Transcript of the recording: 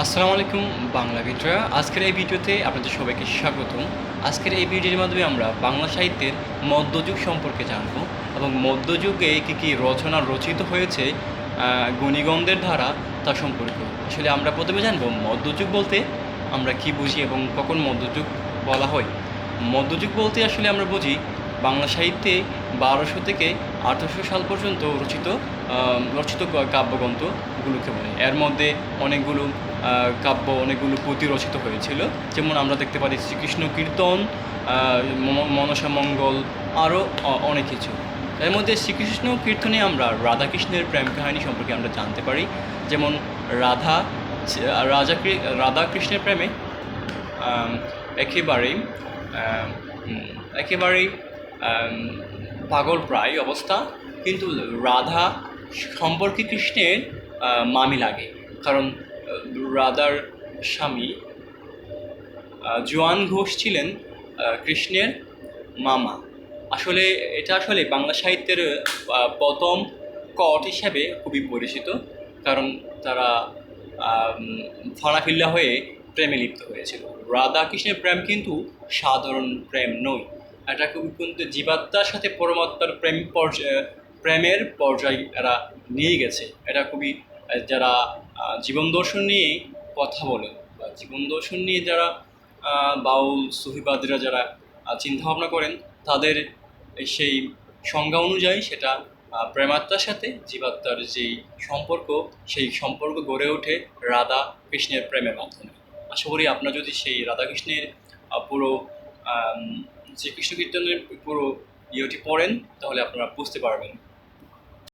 আসসালামু আলাইকুম বাংলা ভিডিওরা। আজকের এই ভিডিওতে আপনাদের সবাইকে স্বাগতম। আজকের এই ভিডিওর মাধ্যমে আমরা বাংলা সাহিত্যের মধ্যযুগ সম্পর্কে জানব এবং মধ্যযুগে কী কী রচনা রচিত হয়েছে গুণীগণদের দ্বারা তা সম্পর্কে। আসলে আমরা প্রথমে জানব মধ্যযুগ বলতে আমরা কি বুঝি এবং কখন মধ্যযুগ বলা হয়। মধ্যযুগ বলতে আসলে আমরা বুঝি বাংলা সাহিত্যে 1200 থেকে 1800 সাল পর্যন্ত রচিত কাব্যগ্রন্থগুলোকে বলে। এর মধ্যে অনেকগুলো কাব্য, অনেকগুলো পুঁথি রচিত হয়েছিল। যেমন আমরা দেখতে পারি শ্রীকৃষ্ণ কীর্তন, মনসা মঙ্গল, আরও অনেক কিছু। এর মধ্যে শ্রীকৃষ্ণ কীর্তনে আমরা রাধাকৃষ্ণের প্রেম কাহিনী সম্পর্কে আমরা জানতে পারি। যেমন রাধাকৃষ্ণের প্রেমে একেবারেই আম, একেবারেই পাগল প্রায় অবস্থা, কিন্তু রাধা সম্পর্কে কৃষ্ণের মামি লাগে। কারণ রাধার স্বামী জোয়ান ঘোষ ছিলেন কৃষ্ণের মামা। আসলে এটা আসলে বাংলা সাহিত্যের প্রথম কট হিসাবে খুবই পরিচিত, কারণ তারা ফানাফিল্লা হয়ে প্রেমে লিপ্ত হয়েছিল। রাধা কৃষ্ণের প্রেম কিন্তু সাধারণ প্রেম নয়, এটা খুবই কিন্তু জীবাত্মার সাথে পরমাত্মার প্রেমের পর্যায়ে এরা নিয়ে গেছে। এটা খুবই যারা জীবন দর্শন নিয়ে কথা বলেন বা জীবন দর্শন নিয়ে যারা বাউল সুফিবাদীরা যারা চিন্তাভাবনা করেন, তাদের সেই সংজ্ঞা অনুযায়ী সেটা প্রেমাত্মার সাথে জীবাত্মার যেই সম্পর্ক, সেই সম্পর্ক গড়ে ওঠে রাধা কৃষ্ণের প্রেমের মাধ্যমে। আশা করি আপনারা যদি সেই রাধা কৃষ্ণের পুরো যে কৃষ্ণ কীর্তনের পুরো ইয়েটি পড়েন, তাহলে আপনারা বুঝতে পারবেন